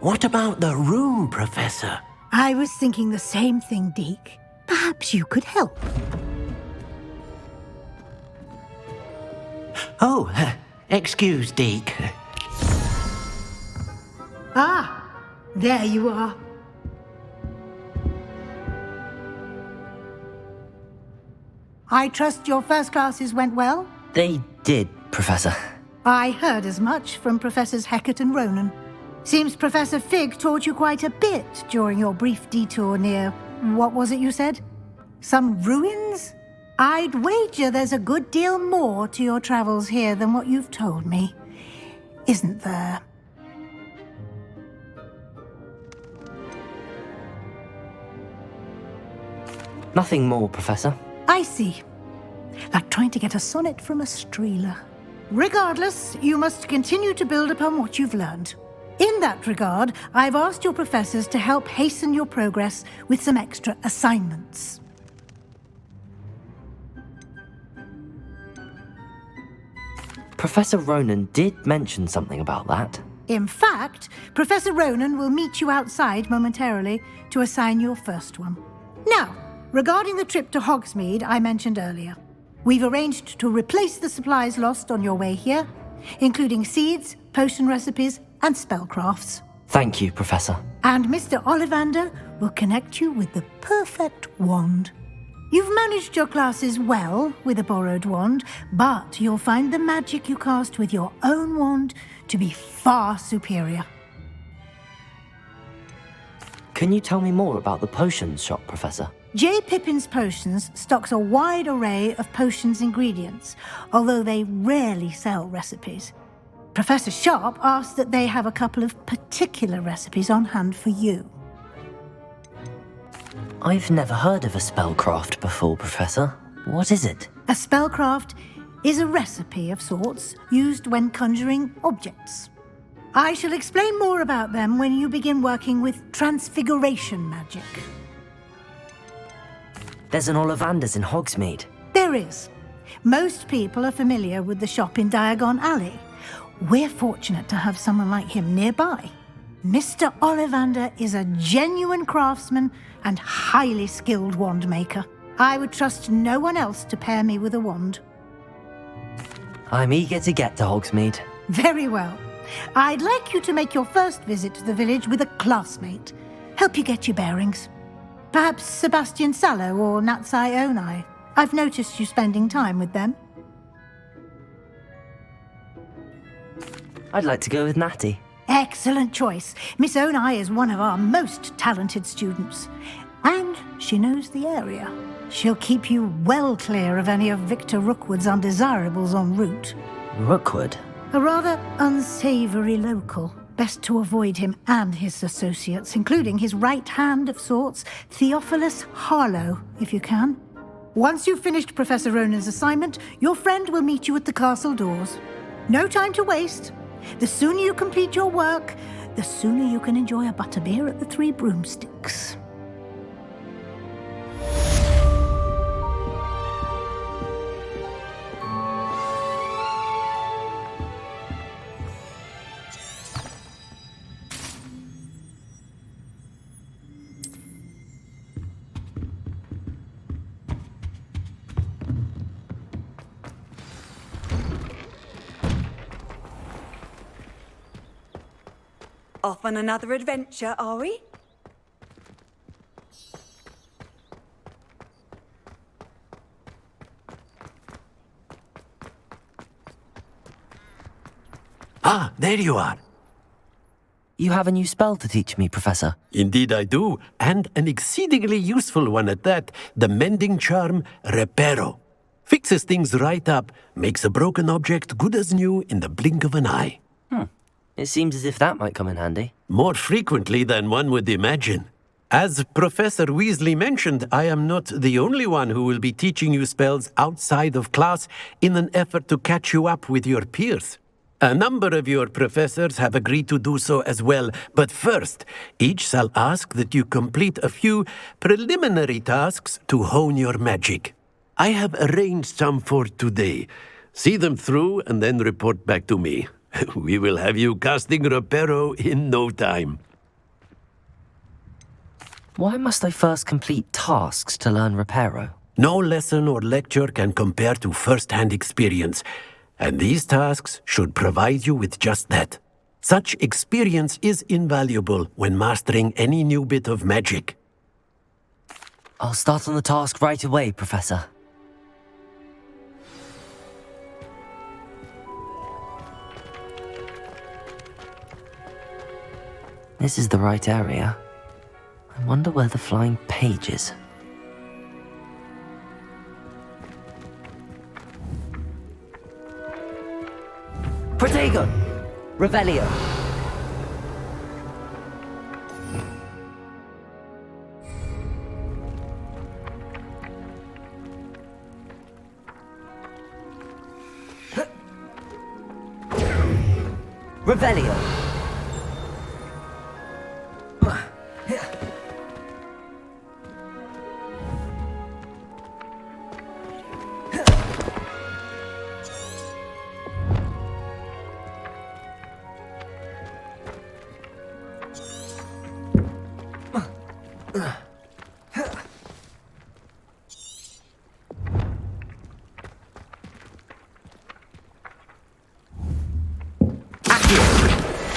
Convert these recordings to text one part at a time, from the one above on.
What about the room, Professor? I was thinking the same thing, Deke. Perhaps you could help. Oh, excuse, Deke. Ah, there you are. I trust your first classes went well? They did, Professor. I heard as much from Professors Hecat and Ronen. Seems Professor Fig taught you quite a bit during your brief detour near... what was it you said? Some ruins? I'd wager there's a good deal more to your travels here than what you've told me. Isn't there? Nothing more, Professor. I see. Like trying to get a sonnet from a streeler. Regardless, you must continue to build upon what you've learned. In that regard, I've asked your professors to help hasten your progress with some extra assignments. Professor Ronen did mention something about that. In fact, Professor Ronen will meet you outside momentarily to assign your first one. Now, regarding the trip to Hogsmeade I mentioned earlier, we've arranged to replace the supplies lost on your way here, including seeds, potion recipes, and spellcrafts. Thank you, Professor. And Mr. Ollivander will connect you with the perfect wand. You've managed your classes well with a borrowed wand, but you'll find the magic you cast with your own wand to be far superior. Can you tell me more about the potions shop, Professor? J. Pippin's Potions stocks a wide array of potions ingredients, although they rarely sell recipes. Professor Sharp asked that they have a couple of particular recipes on hand for you. I've never heard of a spellcraft before, Professor. What is it? A spellcraft is a recipe of sorts used when conjuring objects. I shall explain more about them when you begin working with transfiguration magic. There's an Ollivander's in Hogsmeade. There is. Most people are familiar with the shop in Diagon Alley. We're fortunate to have someone like him nearby. Mr. Ollivander is a genuine craftsman and highly skilled wand maker. I would trust no one else to pair me with a wand. I'm eager to get to Hogsmeade. Very well. I'd like you to make your first visit to the village with a classmate. Help you get your bearings. Perhaps Sebastian Sallow or Natsai Onai. I've noticed you spending time with them. I'd like to go with Natty. Excellent choice. Miss Onai is one of our most talented students. And she knows the area. She'll keep you well clear of any of Victor Rookwood's undesirables en route. Rookwood? A rather unsavoury local. Best to avoid him and his associates, including his right hand of sorts, Theophilus Harlow, if you can. Once you've finished Professor Ronen's assignment, your friend will meet you at the castle doors. No time to waste. The sooner you complete your work, the sooner you can enjoy a butterbeer at the Three Broomsticks. Off on another adventure, are we? Ah, there you are. You have a new spell to teach me, Professor. Indeed I do, and an exceedingly useful one at that, the mending charm Reparo. Fixes things right up, makes a broken object good as new in the blink of an eye. It seems as if that might come in handy. More frequently than one would imagine. As Professor Weasly mentioned, I am not the only one who will be teaching you spells outside of class in an effort to catch you up with your peers. A number of your professors have agreed to do so as well, but first, each shall ask that you complete a few preliminary tasks to hone your magic. I have arranged some for today. See them through and then report back to me. We will have you casting Reparo in no time. Why must I first complete tasks to learn Reparo? No lesson or lecture can compare to first-hand experience, and these tasks should provide you with just that. Such experience is invaluable when mastering any new bit of magic. I'll start on the task right away, Professor. This is the right area. I wonder where the flying page is. Protego! Revelio! Revelio!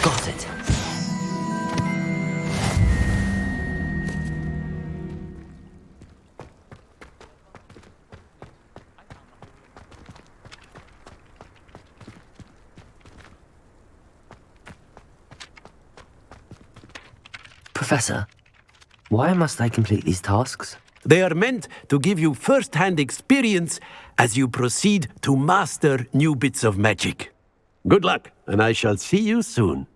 Got it. Professor, why must I complete these tasks? They are meant to give you first-hand experience as you proceed to master new bits of magic. Good luck, and I shall see you soon.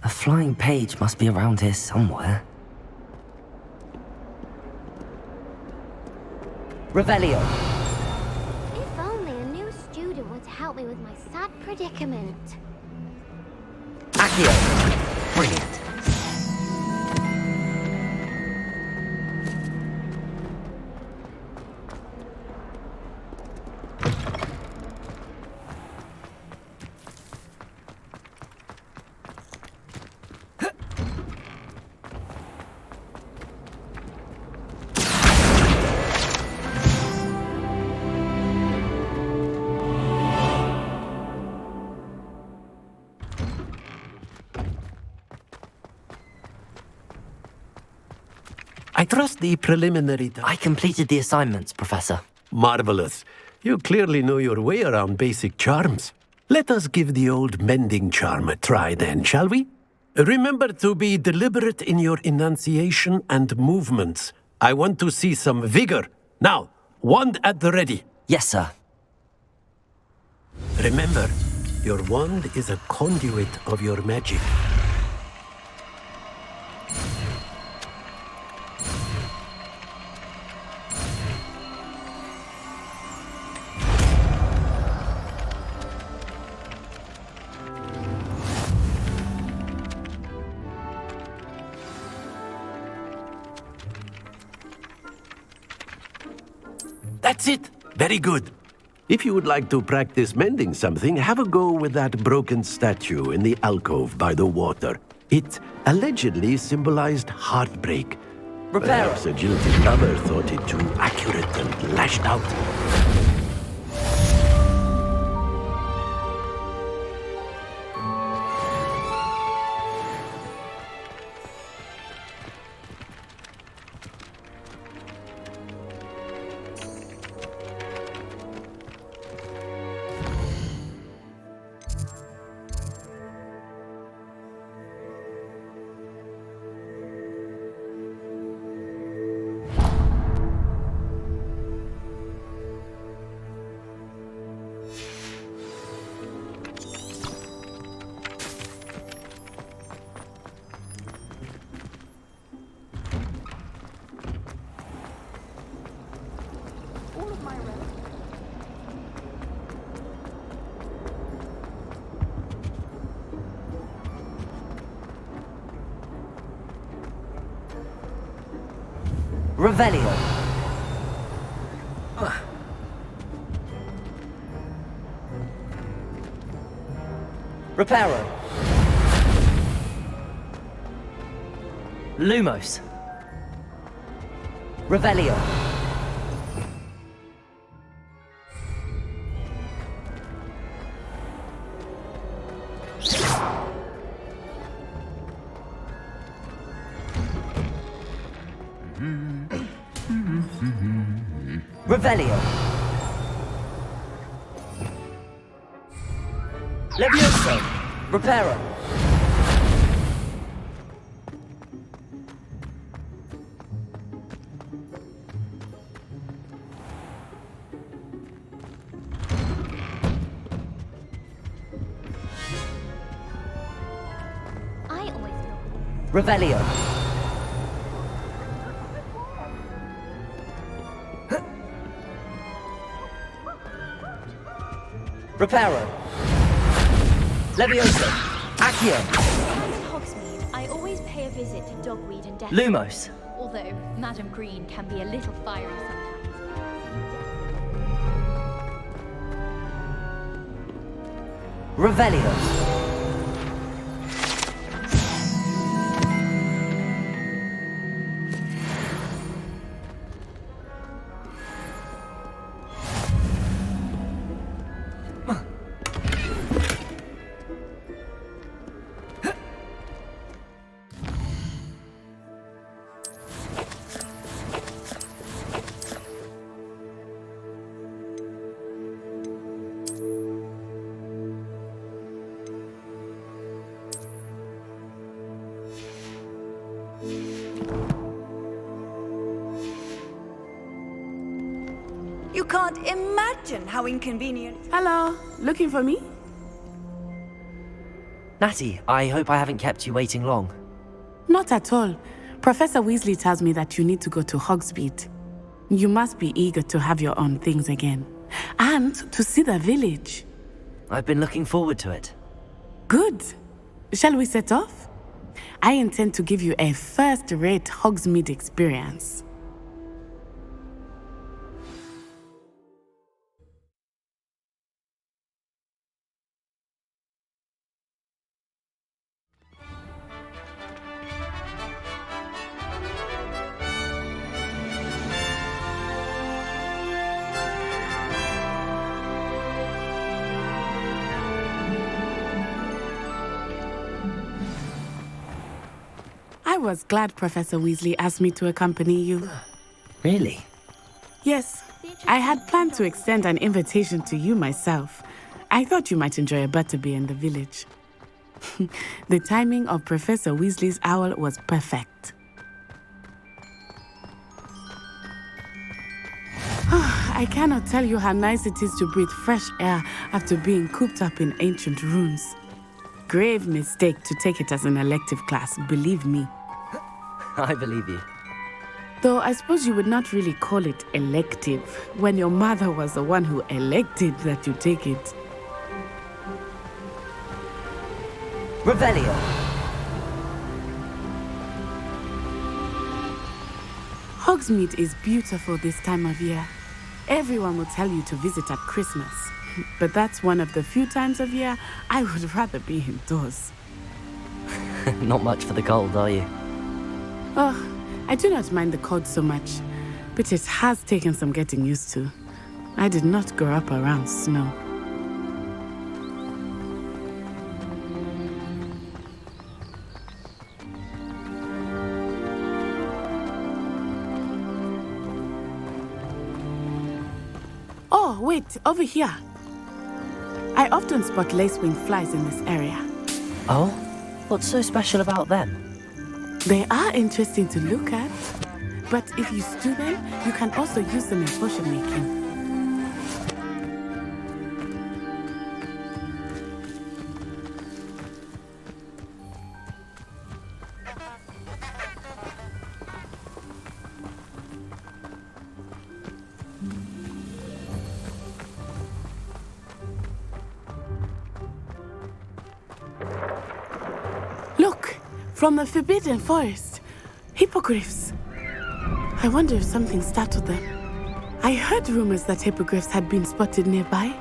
A flying page must be around here somewhere. Revelio! If only a new student would help me with my sad predicament. Accio! Brilliant. I trust the preliminary... I completed the assignments, Professor. Marvelous. You clearly know your way around basic charms. Let us give the old mending charm a try then, shall we? Remember to be deliberate in your enunciation and movements. I want to see some vigor. Now, wand at the ready. Yes, sir. Remember, your wand is a conduit of your magic. That's it! Very good. If you would like to practice mending something, have a go with that broken statue in the alcove by the water. It allegedly symbolized heartbreak. Repair! Perhaps Agility's lover thought it too accurate and lashed out. Revelio. Reparo. Lumos. Revelio. Revelio. Levioso. Reparo. I always look. Revelio. Reparo. Levioso. Accio. When in Hogsmeade, I always pay a visit to Dogweed and Death. Lumos. Although Madam Green can be a little fiery sometimes. Revelio. You can't imagine how inconvenient. Hello, looking for me? Natty, I hope I haven't kept you waiting long. Not at all. Professor Weasley tells me that you need to go to Hogsmeade. You must be eager to have your own things again. And to see the village. I've been looking forward to it. Good. Shall we set off? I intend to give you a first-rate Hogsmeade experience. I was glad Professor Weasley asked me to accompany you. Really? Yes, I had planned to extend an invitation to you myself. I thought you might enjoy a butterbeer in the village. The timing of Professor Weasley's owl was perfect. I cannot tell you how nice it is to breathe fresh air after being cooped up in ancient rooms. Grave mistake to take it as an elective class, believe me. I believe you. Though I suppose you would not really call it elective when your mother was the one who elected that you take it. Revelio. Hogsmeade is beautiful this time of year. Everyone will tell you to visit at Christmas. But that's one of the few times of year I would rather be indoors. Not much for the cold, are you? Oh, I do not mind the cold so much, but it has taken some getting used to. I did not grow up around snow. Oh, wait, over here. I often spot lacewing flies in this area. Oh? What's so special about them? They are interesting to look at, but if you stew them, you can also use them in potion making. Look, from the Forbidden Forest, hippogriffs. I wonder if something startled them. I heard rumors that hippogriffs had been spotted nearby.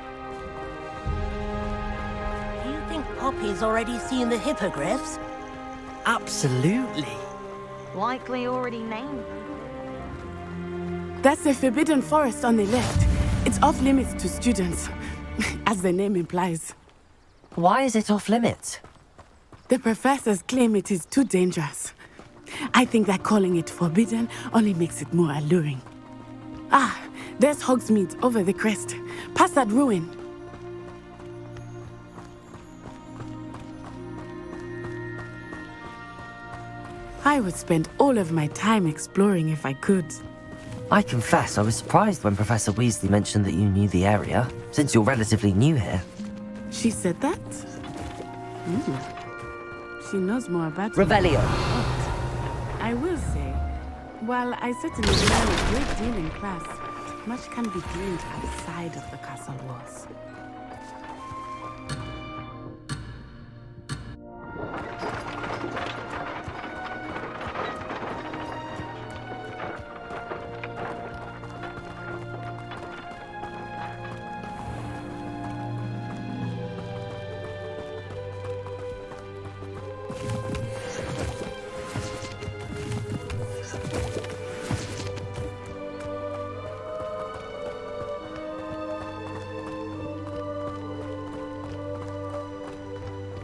Do you think Poppy's already seen the hippogriffs? Absolutely. Likely already named. That's the forbidden forest on the left. It's off limits to students, as the name implies. Why is it off limits? The professors claim it is too dangerous. I think that calling it forbidden only makes it more alluring. Ah, there's Hogsmeade over the crest, past that ruin. I would spend all of my time exploring if I could. I confess I was surprised when Professor Weasley mentioned that you knew the area, since you're relatively new here. She said that? She knows more about Revelio. I will say, while I certainly learn a great deal in class, much can be gleaned outside of the castle walls.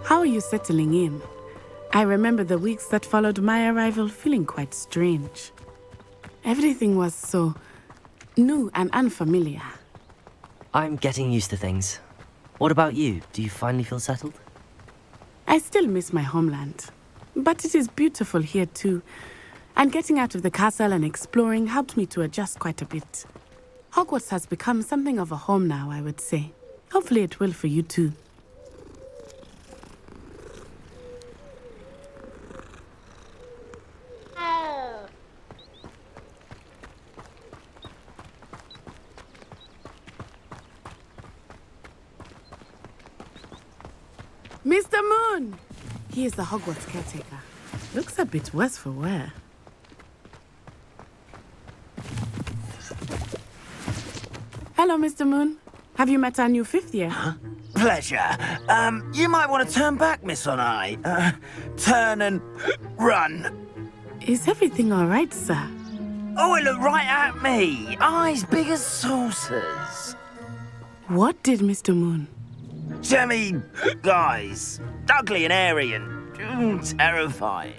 How are you settling in? I remember the weeks that followed my arrival feeling quite strange. Everything was so new and unfamiliar. I'm getting used to things. What about you? Do you finally feel settled? I still miss my homeland, but it is beautiful here too. And getting out of the castle and exploring helped me to adjust quite a bit. Hogwarts has become something of a home now, I would say. Hopefully it will for you too. Mr. Moon! He is the Hogwarts caretaker. Looks a bit worse for wear. Hello, Mr. Moon. Have you met our new fifth year? Huh? Pleasure. You might want to turn back, Miss Onai. Turn and run. Is everything all right, sir? Oh, it looked right at me. Eyes big as saucers. What did Mr. Moon? Jemmy, guys. Ugly and airy and terrifying.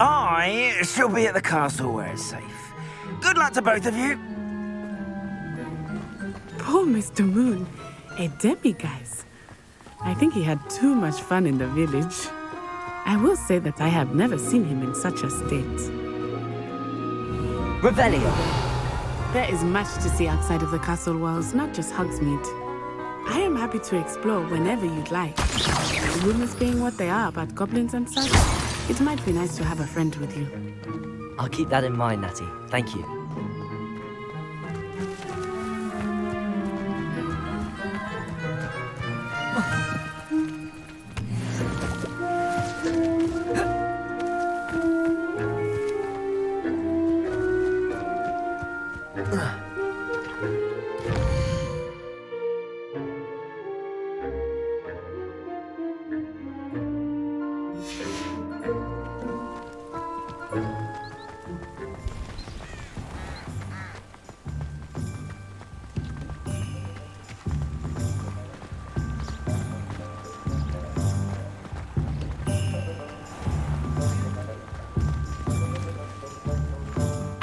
I shall be at the castle where it's safe. Good luck to both of you. Poor Mr. Moon. A demiguise. I think he had too much fun in the village. I will say that I have never seen him in such a state. Revelio. There is much to see outside of the castle walls, not just Hogsmeade. I am happy to explore whenever you'd like. Rumors being what they are about goblins and such, it might be nice to have a friend with you. I'll keep that in mind, Natty. Thank you.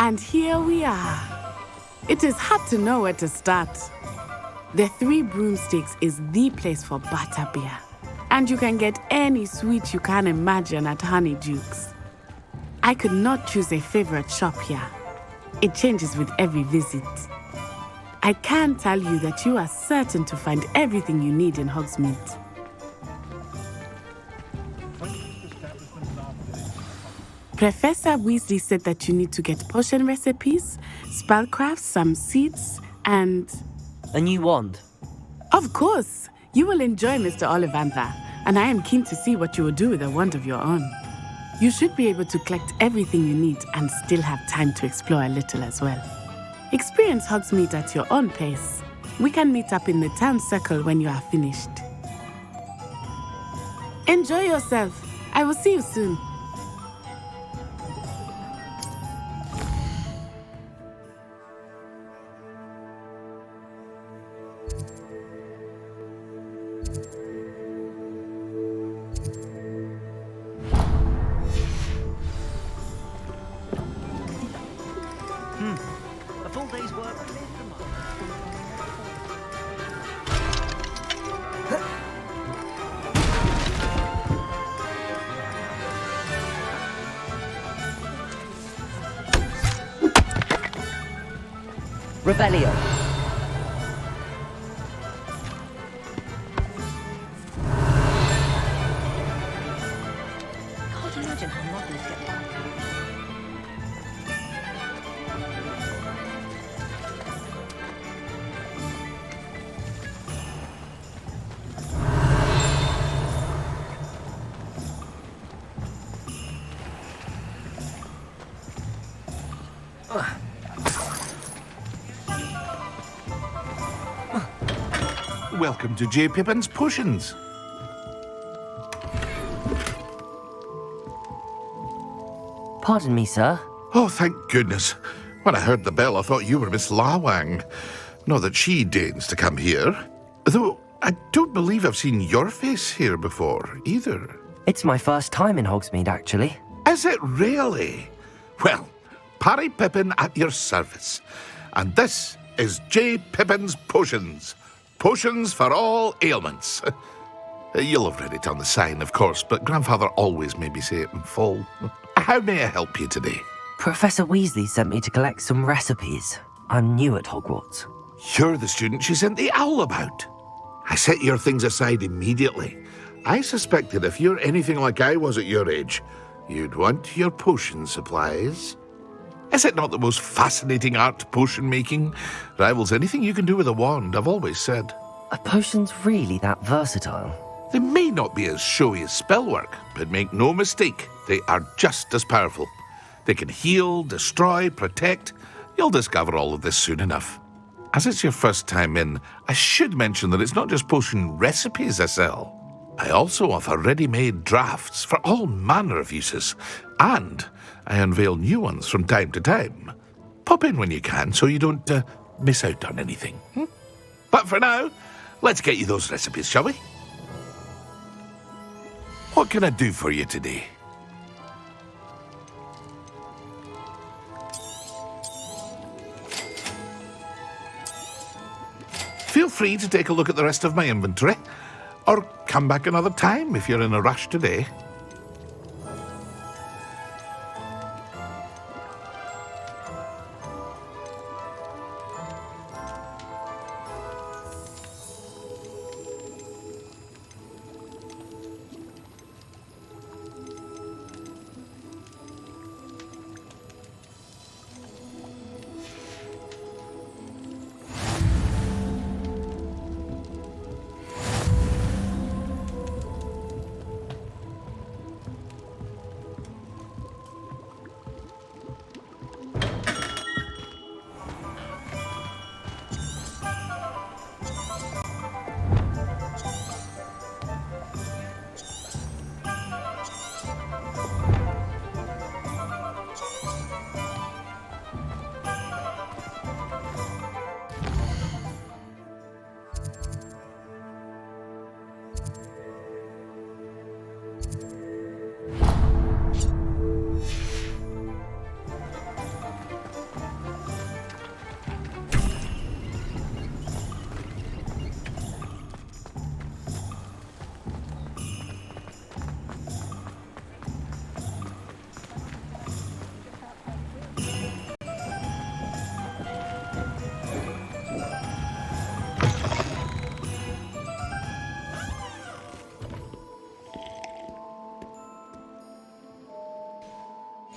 And here we are. It is hard to know where to start. The Three Broomsticks is the place for butterbeer. And you can get any sweet you can imagine at Honeydukes. I could not choose a favorite shop here. It changes with every visit. I can tell you that you are certain to find everything you need in Hogsmeade. Professor Weasley said that you need to get potion recipes, spellcrafts, some seeds, and... A new wand. Of course! You will enjoy Mr. Ollivander, and I am keen to see what you will do with a wand of your own. You should be able to collect everything you need and still have time to explore a little as well. Experience Hogsmeade at your own pace. We can meet up in the town circle when you are finished. Enjoy yourself. I will see you soon. A full day's work. Rebellion. Can't imagine how muggles get by. Welcome to J. Pippin's Potions. Pardon me, sir. Oh, thank goodness. When I heard the bell, I thought you were Miss Lawang. Not that she deigns to come here. Though I don't believe I've seen your face here before, either. It's my first time in Hogsmeade, actually. Is it really? Well, Parry Pippin at your service. And this is J. Pippin's Potions. Potions for all ailments. You'll have read it on the sign, of course, but Grandfather always made me say it in full. How may I help you today? Professor Weasley sent me to collect some recipes. I'm new at Hogwarts. You're the student she sent the owl about. I set your things aside immediately. I suspected if you're anything like I was at your age, you'd want your potion supplies. Is it not the most fascinating art, potion making? Rivals anything you can do with a wand, I've always said. Are potions really that versatile? They may not be as showy as spellwork, but make no mistake, they are just as powerful. They can heal, destroy, protect. You'll discover all of this soon enough. As it's your first time in, I should mention that it's not just potion recipes I sell. I also offer ready-made drafts for all manner of uses, and I unveil new ones from time to time. Pop in when you can so you don't miss out on anything. But for now, let's get you those recipes, shall we? What can I do for you today? Feel free to take a look at the rest of my inventory, or come back another time if you're in a rush today.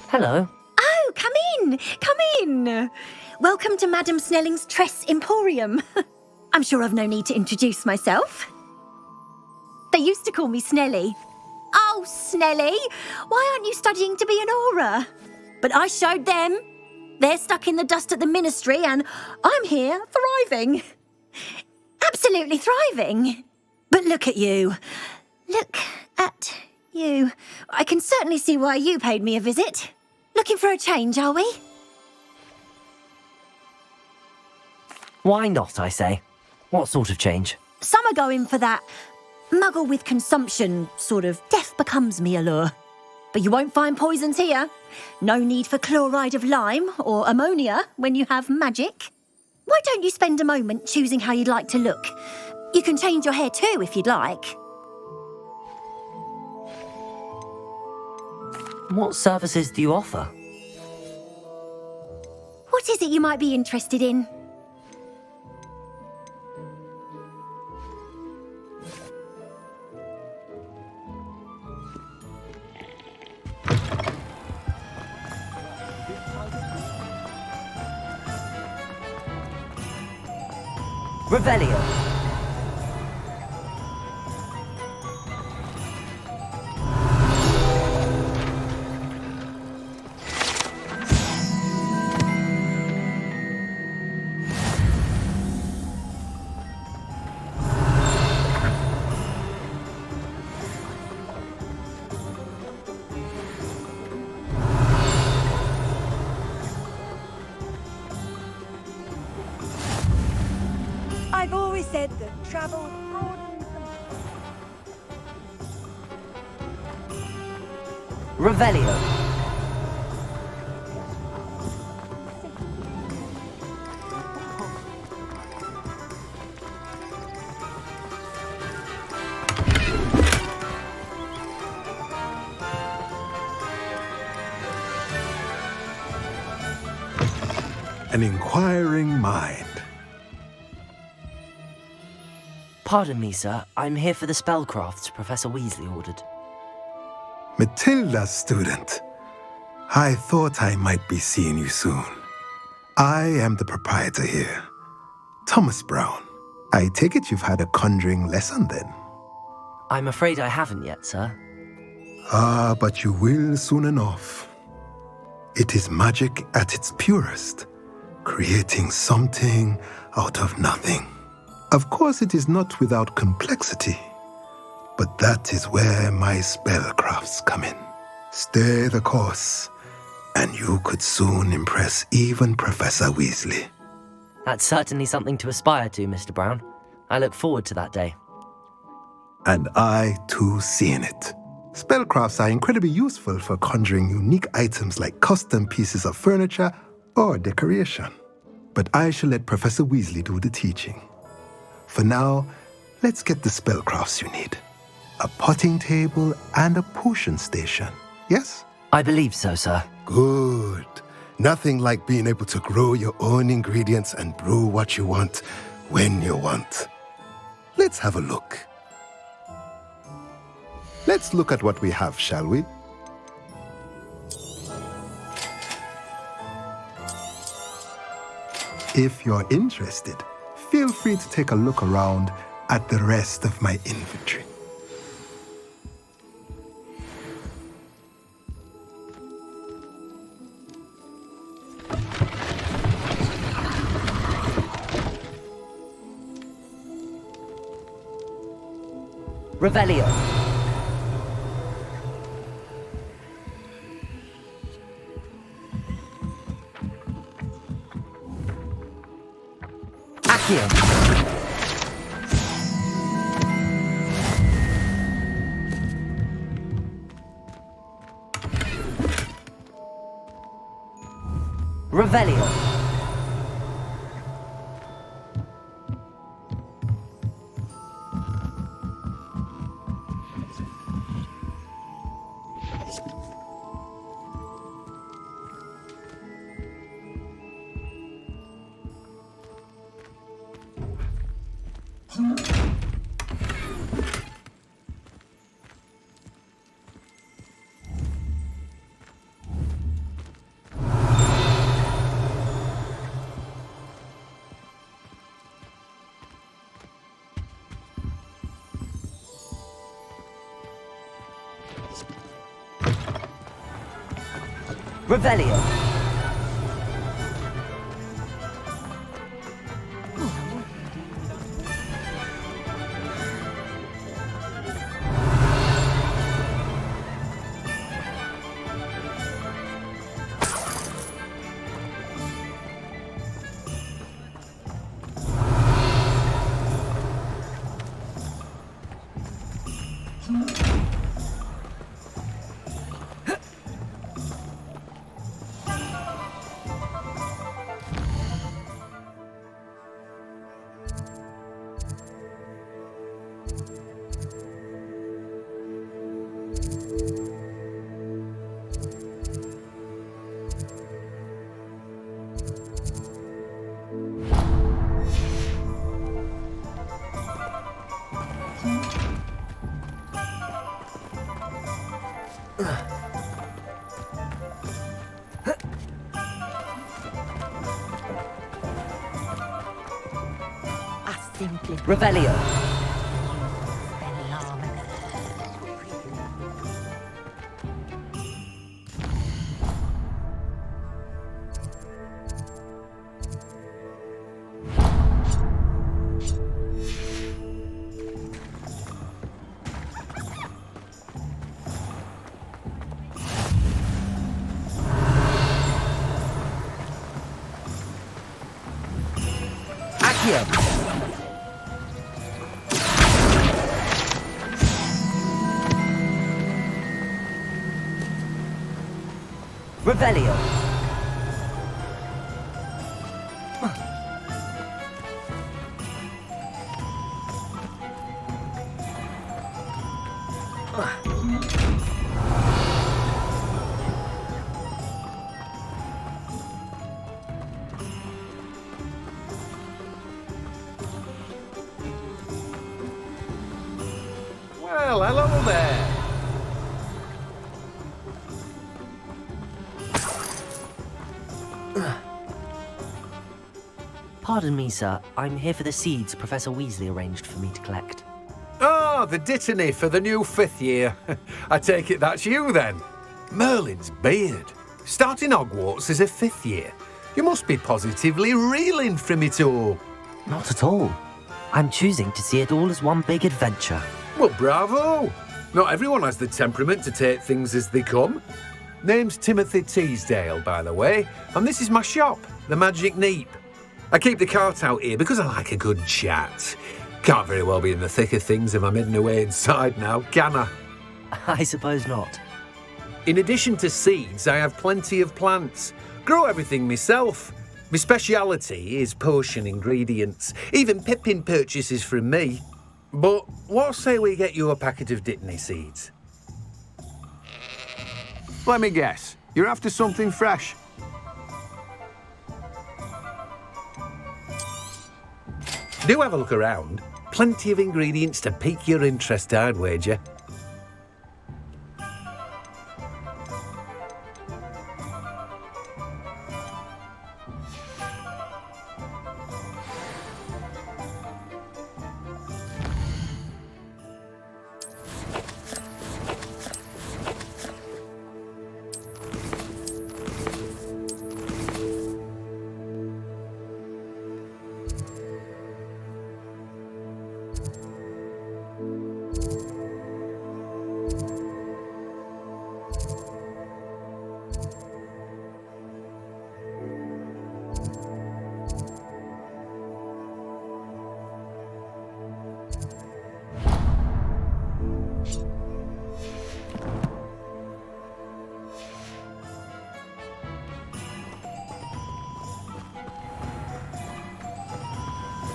Hello. Oh, come in! Come in! Welcome to Madame Snelling's Tress Emporium. I'm sure I've no need to introduce myself. They used to call me Snelly. Oh, Oh, Snelly, why aren't you studying to be an aura? But I showed them. They're stuck in the dust at the ministry, and I'm here thriving. Absolutely thriving. But look at you. Look at you. I can certainly see why you paid me a visit. Looking for a change, are we? Why not, I say? What sort of change? Some are going for that muggle with consumption, sort of death becomes me allure. But you won't find poisons here. No need for chloride of lime or ammonia when you have magic. Why don't you spend a moment choosing how you'd like to look? You can change your hair too if you'd like. What services do you offer? What is it you might be interested in? Revelio. I've always said that travel broadens the... Revelio. An inquiring mind. Pardon me, sir. I'm here for the spellcrafts Professor Weasley ordered. Matilda's student. I thought I might be seeing you soon. I am the proprietor here, Thomas Brown. I take it you've had a conjuring lesson then? I'm afraid I haven't yet, sir. Ah, but you will soon enough. It is magic at its purest, creating something out of nothing. Of course, it is not without complexity, but that is where my spellcrafts come in. Stay the course, and you could soon impress even Professor Weasley. That's certainly something to aspire to, Mr. Brown. I look forward to that day. And I, too, seeing it. Spellcrafts are incredibly useful for conjuring unique items like custom pieces of furniture or decoration. But I shall let Professor Weasley do the teaching. For now, let's get the spellcrafts you need. A potting table and a potion station, yes? I believe so, sir. Good. Nothing like being able to grow your own ingredients and brew what you want when you want. Let's have a look. Let's look at what we have, shall we? If you're interested, feel free to take a look around at the rest of my inventory. Revelio. Accio. Revelio. Revelio. Revelio. Accio. Revelio. Well, hello there. Pardon me, sir. I'm here for the seeds Professor Weasley arranged for me to collect. Ah, the dittany for the new 5th year. I take it that's you, then. Merlin's beard. Starting Hogwarts as a 5th year. You must be positively reeling from it all. Not at all. I'm choosing to see it all as one big adventure. Well, bravo. Not everyone has the temperament to take things as they come. Name's Timothy Teasdale, by the way, and this is my shop, the Magic Neep. I keep the cart out here because I like a good chat. Can't very well be in the thick of things if I'm hidden away inside now, can I? I suppose not. In addition to seeds, I have plenty of plants. Grow everything myself. My speciality is potion ingredients. Even Pippin purchases from me. But what say we get you a packet of Dittany seeds? Let me guess. You're after something fresh. Do have a look around. Plenty of ingredients to pique your interest, I'd wager.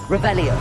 Revelio.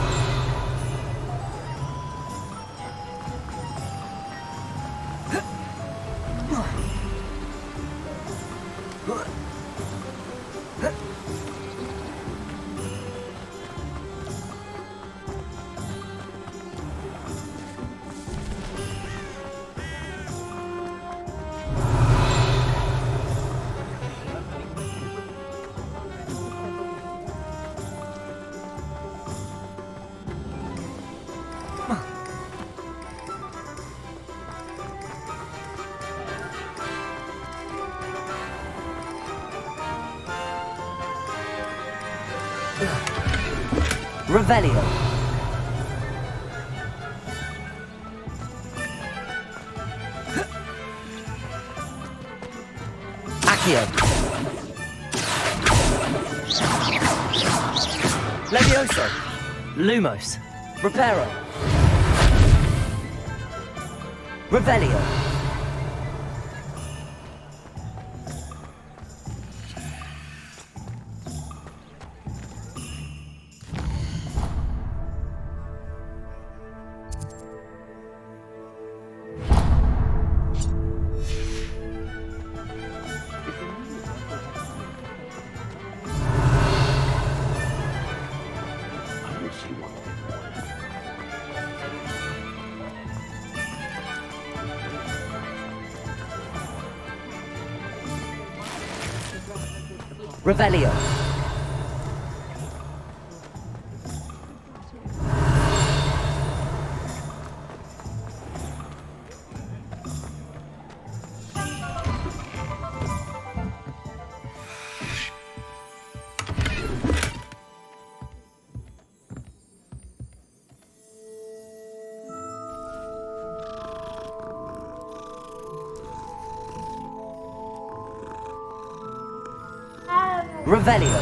Revelio. Accio. Levioso. Lumos. Reparo. Revelio. Revelio. Revelio.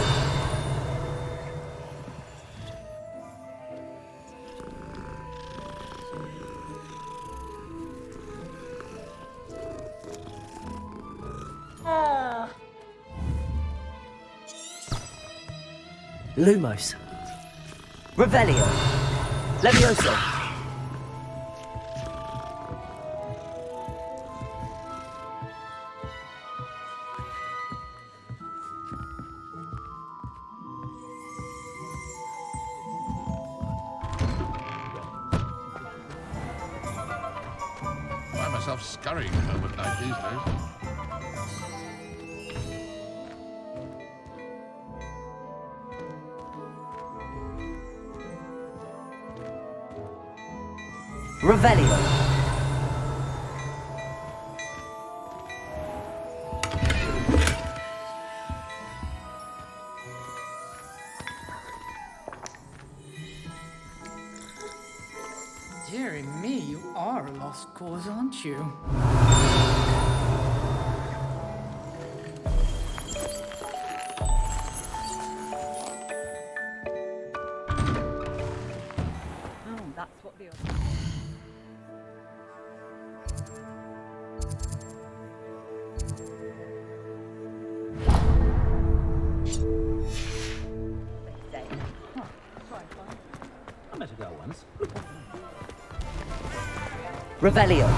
Lumos. Revelio. Levioso. Find myself scurrying home at night these days. Revelio. Dearie me, you are a lost cause, aren't you? Oh, that's what the I met a girl once. Revelio.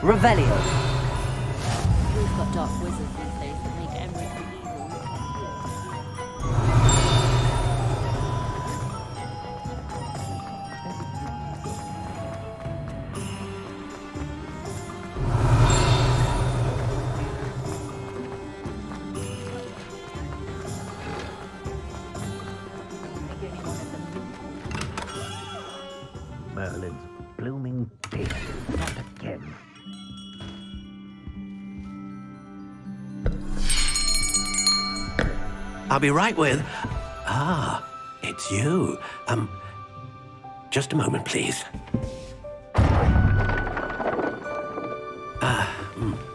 Revelio. We've got dark wizards these days that make everything evil. Merlin's blooming dead. Not again. I'll be right with... Ah, it's you. Just a moment, please.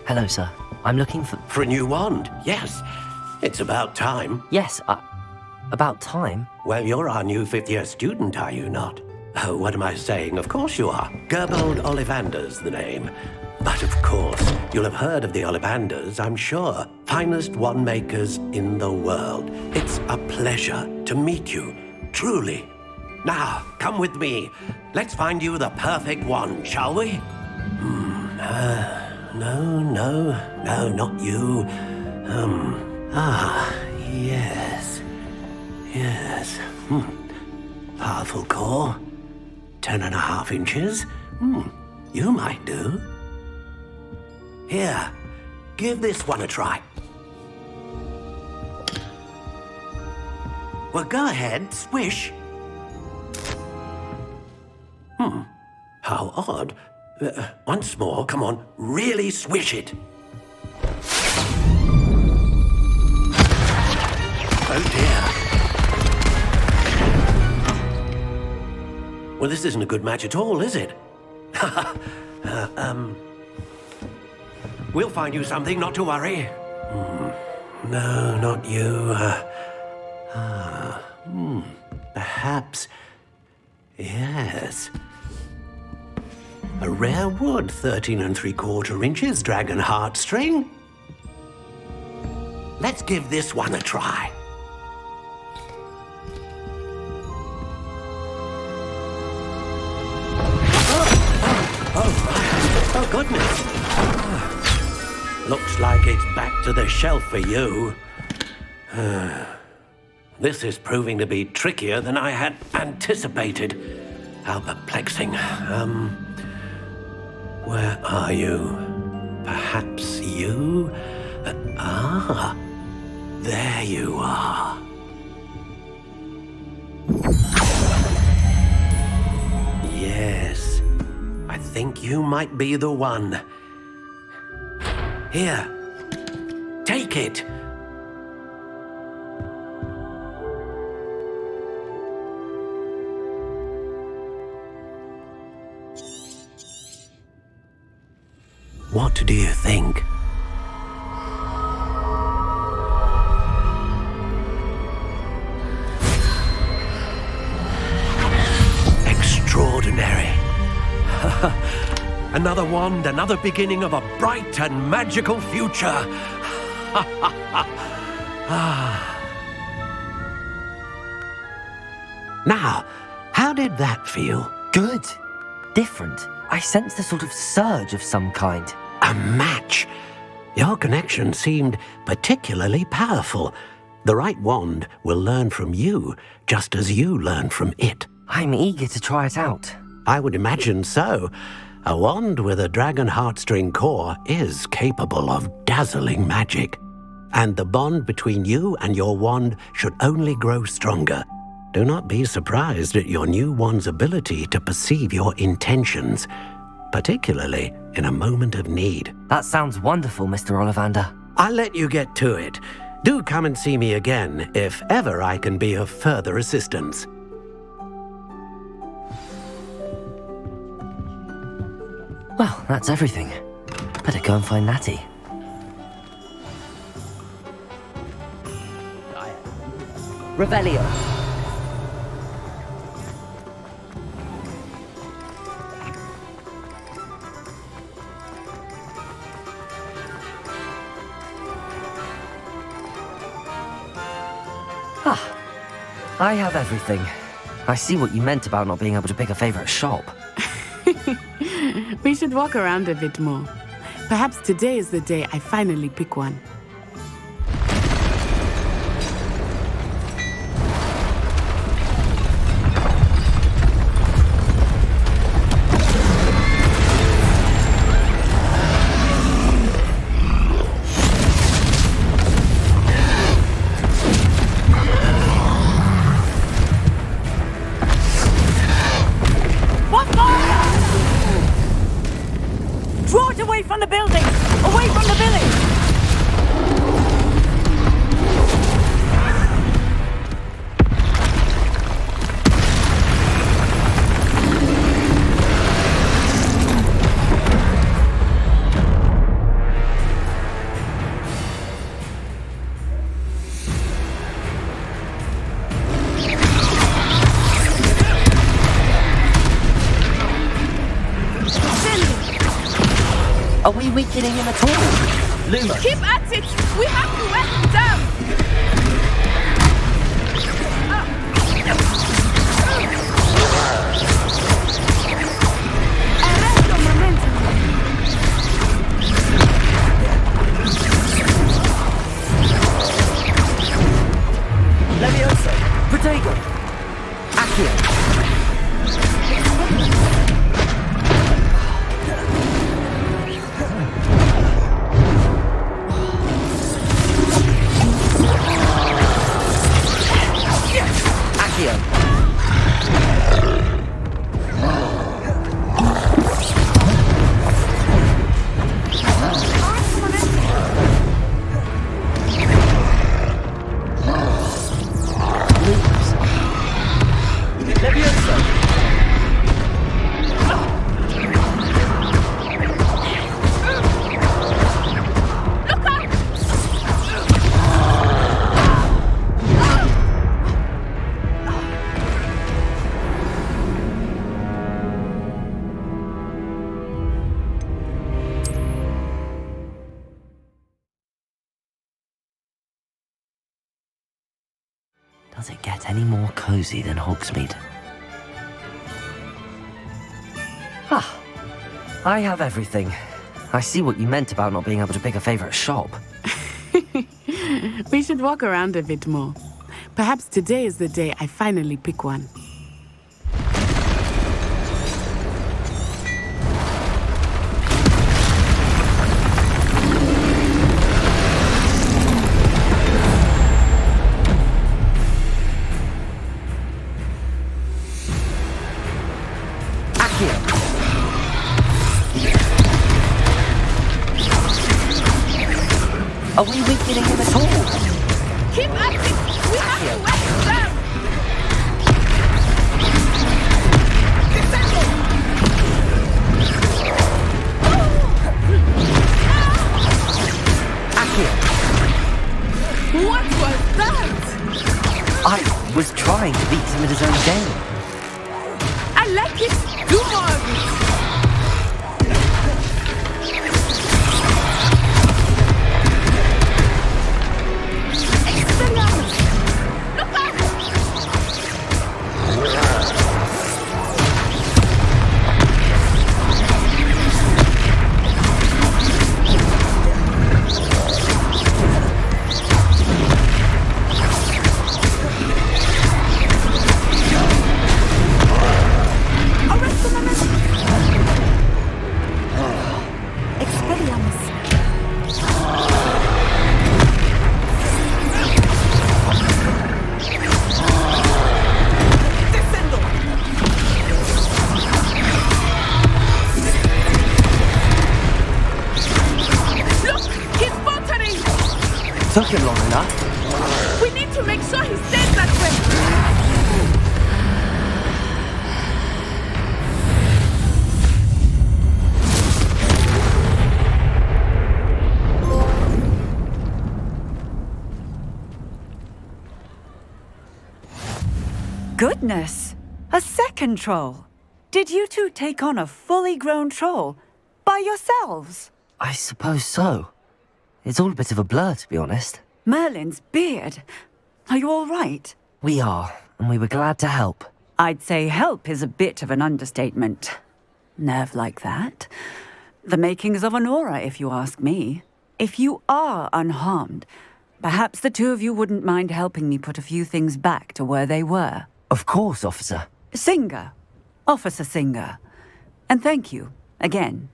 Hello, sir. I'm looking for... For a new wand, yes. It's about time. Yes, about time? Well, you're our new fifth-year student, are you not? Oh, what am I saying? Of course you are. Gerbold Ollivander's the name. But of course, you'll have heard of the Ollivanders, I'm sure. Finest wand makers in the world. It's a pleasure to meet you, truly. Now, come with me. Let's find you the perfect wand, shall we? No, not you. Yes. Powerful core. 10.5 inches. You might do. Here, give this one a try. Well, go ahead, swish. How odd. Once more, come on, really swish it. Oh dear. Well, this isn't a good match at all, is it? We'll find you something, not to worry. No, not you. Perhaps... Yes. A rare wood, 13 3/4 inches, dragon heartstring. Let's give this one a try. Oh, goodness. Looks like it's back to the shelf for you. This is proving to be trickier than I had anticipated. How perplexing. Where are you? Perhaps you? There you are. Yes, I think you might be the one. Here, take it. What do you think? Extraordinary. Another wand, another beginning of a bright and magical future. Now, how did that feel? Good. Different. I sensed a sort of surge of some kind. A match. Your connection seemed particularly powerful. The right wand will learn from you, just as you learn from it. I'm eager to try it out. I would imagine so. A wand with a dragon heartstring core is capable of dazzling magic. And the bond between you and your wand should only grow stronger. Do not be surprised at your new wand's ability to perceive your intentions, particularly in a moment of need. That sounds wonderful, Mr. Ollivander. I'll let you get to it. Do come and see me again if ever I can be of further assistance. Well, that's everything. Better go and find Natty. Revelio. I have everything. I see what you meant about not being able to pick a favorite shop. We should walk around a bit more. Perhaps today is the day I finally pick one. Away from the building! Away from the village! Are we weakening him at all? Luma! Keep at it! We have to wear him down! Arresto momentum! Levioso! Protego! Accio! Does it get any more cozy than Hogsmeade? Ah, I have everything. I see what you meant about not being able to pick a favourite shop. We should walk around a bit more. Perhaps today is the day I finally pick one. Are we weakening him at all? Keep at it! We have to wear him down! Descendo! Accio! What was that? I was trying to beat him at his own game. I like it! Do more of it! Took him long enough. We need to make sure he stays that way. Goodness! A second troll! Did you two take on a fully grown troll by yourselves? I suppose so. It's all a bit of a blur, to be honest. Merlin's beard. Are you all right? We are, and we were glad to help. I'd say help is a bit of an understatement. Nerve like that. The makings of an aura, if you ask me. If you are unharmed, perhaps the two of you wouldn't mind helping me put a few things back to where they were. Of course, officer. Singer. Officer Singer. And thank you, again.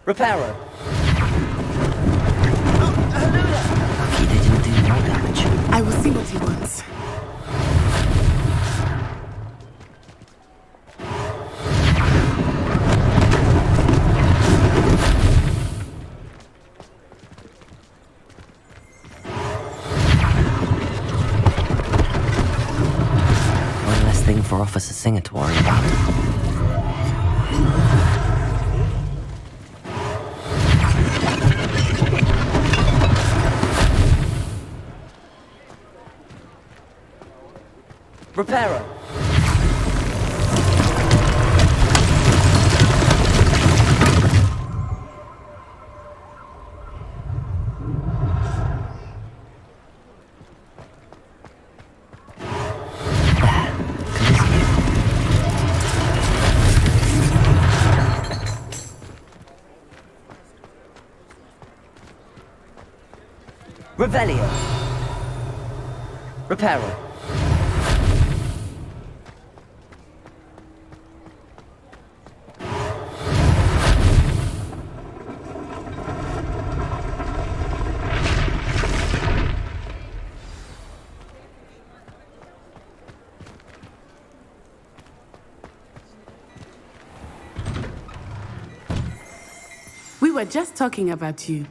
Reparo. Lucky they didn't do more damage. I will see what he wants. One less thing for Officer Singer to worry about. Reparo. Revelio. Reparo. We were just talking about you.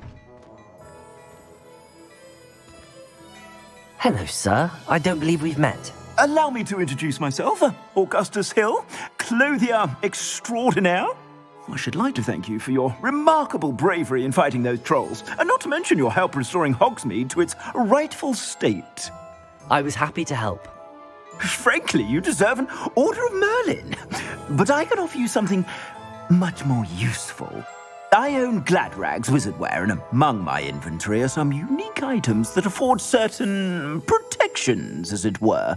Hello, sir. I don't believe we've met. Allow me to introduce myself, Augustus Hill, clothier extraordinaire. I should like to thank you for your remarkable bravery in fighting those trolls, and not to mention your help restoring Hogsmeade to its rightful state. I was happy to help. Frankly, you deserve an Order of Merlin. But I can offer you something much more useful. I own Gladrag's wizardware, and among my inventory are some unique items that afford certain protections, as it were.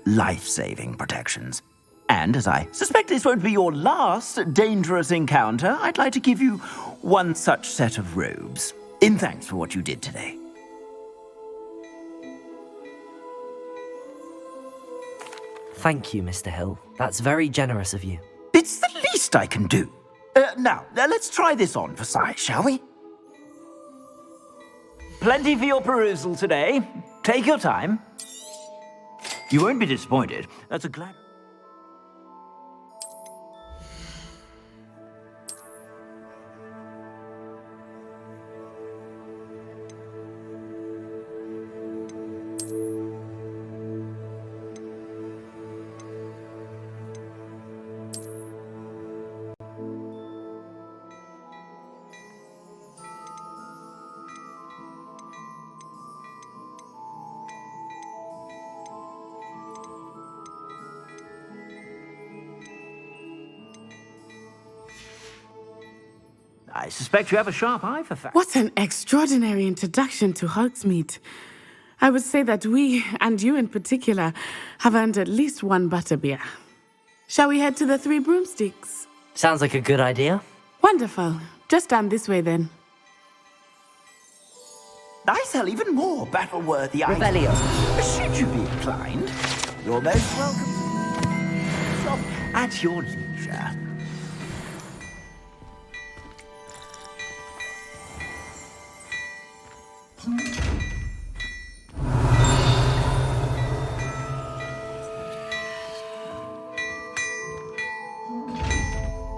Life-saving protections. And as I suspect this won't be your last dangerous encounter, I'd like to give you one such set of robes, in thanks for what you did today. Thank you, Mr. Hill. That's very generous of you. It's the least I can do. Now, let's try this on for size, shall we? Plenty for your perusal today. Take your time. You won't be disappointed. That's a glad... I suspect you have a sharp eye for facts. What an extraordinary introduction to Hogsmeade. I would say that we, and you in particular, have earned at least one butterbeer. Shall we head to the Three Broomsticks? Sounds like a good idea. Wonderful. Just down this way then. I sell even more battle-worthy items. Revelio. Should you be inclined, you're most welcome. Stop at your leisure.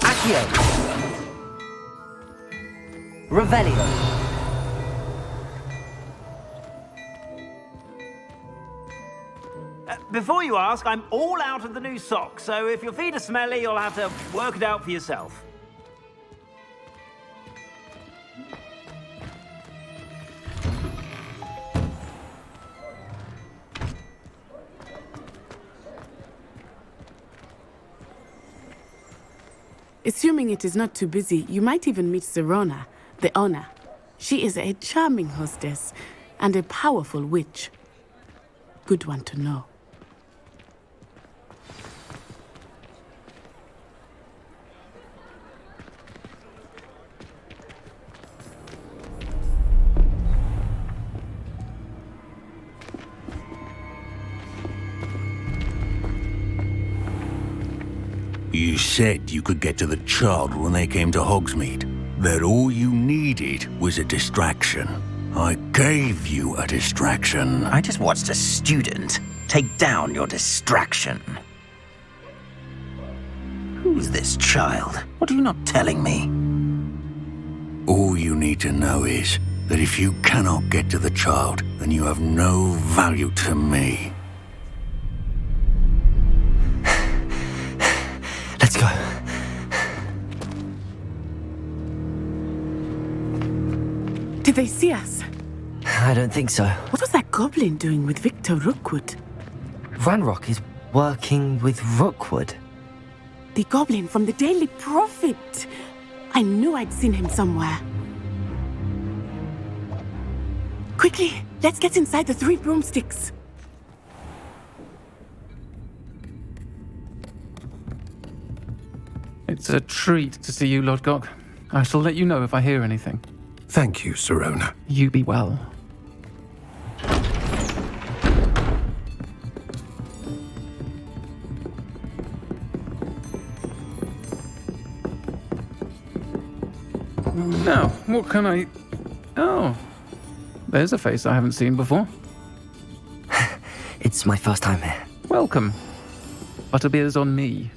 Accio. Revelio. Before you ask, I'm all out of the new socks, so if your feet are smelly, you'll have to work it out for yourself. Assuming it is not too busy, you might even meet Zerona, the owner. She is a charming hostess and a powerful witch. Good one to know. You said you could get to the child when they came to Hogsmeade. That all you needed was a distraction. I gave you a distraction. I just watched a student take down your distraction. Who's this child? What are you not telling me? All you need to know is that if you cannot get to the child, then you have no value to me. Let's go. Did they see us? I don't think so. What was that goblin doing with Victor Rookwood? Ranrock is working with Rookwood. The goblin from the Daily Prophet. I knew I'd seen him somewhere. Quickly, let's get inside the 3 broomsticks. It's a treat to see you, Lodgok. I shall let you know if I hear anything. Thank you, Sirona. You be well. Now, what can I... Oh, there's a face I haven't seen before. It's my first time here. Welcome. Butterbeer's on me.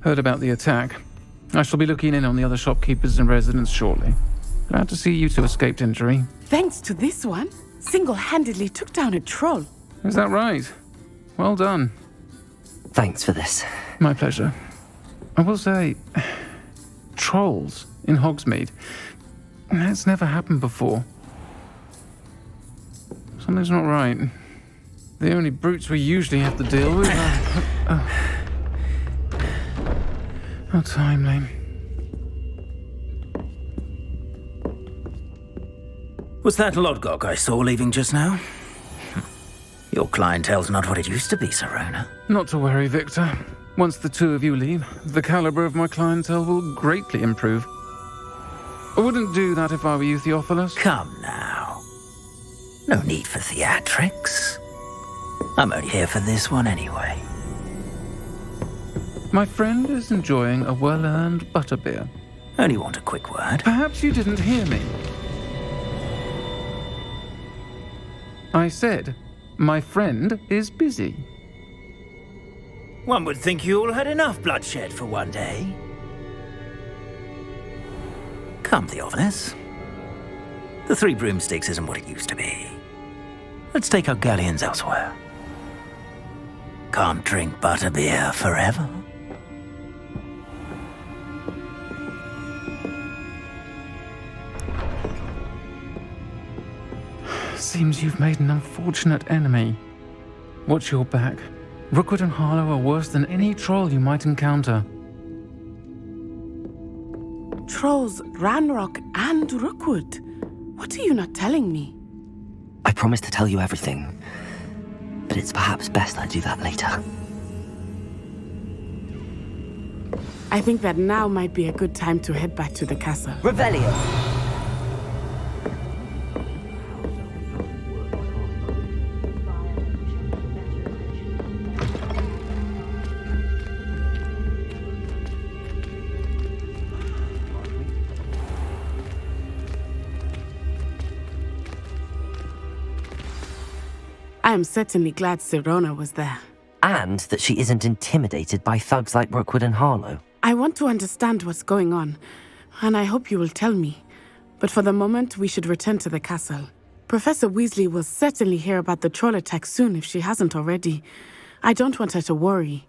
Heard about the attack. I shall be looking in on the other shopkeepers and residents shortly. Glad to see you two escaped injury. Thanks to this one, single-handedly took down a troll. Is that right? Well done. Thanks for this. My pleasure. I will say, trolls in Hogsmeade. That's never happened before. Something's not right. The only brutes we usually have to deal with are... How timely. Was that Lodgok I saw leaving just now? Your clientele's not what it used to be, Sirona. Not to worry, Victor. Once the two of you leave, the caliber of my clientele will greatly improve. I wouldn't do that if I were you, Theophilus. Come now. No need for theatrics. I'm only here for this one anyway. My friend is enjoying a well-earned butterbeer. Only want a quick word. Perhaps you didn't hear me. I said, my friend is busy. One would think you all had enough bloodshed for one day. Come, Theophilus. The 3 broomsticks isn't what it used to be. Let's take our galleons elsewhere. Can't drink butterbeer forever. Seems you've made an unfortunate enemy. Watch your back. Rookwood and Harlow are worse than any troll you might encounter. Trolls, Ranrock, and Rookwood. What are you not telling me? I promised to tell you everything, but it's perhaps best I do that later. I think that now might be a good time to head back to the castle. Revelio! I am certainly glad Sirona was there. And that she isn't intimidated by thugs like Rookwood and Harlow. I want to understand what's going on, and I hope you will tell me. But for the moment, we should return to the castle. Professor Weasley will certainly hear about the troll attack soon if she hasn't already. I don't want her to worry.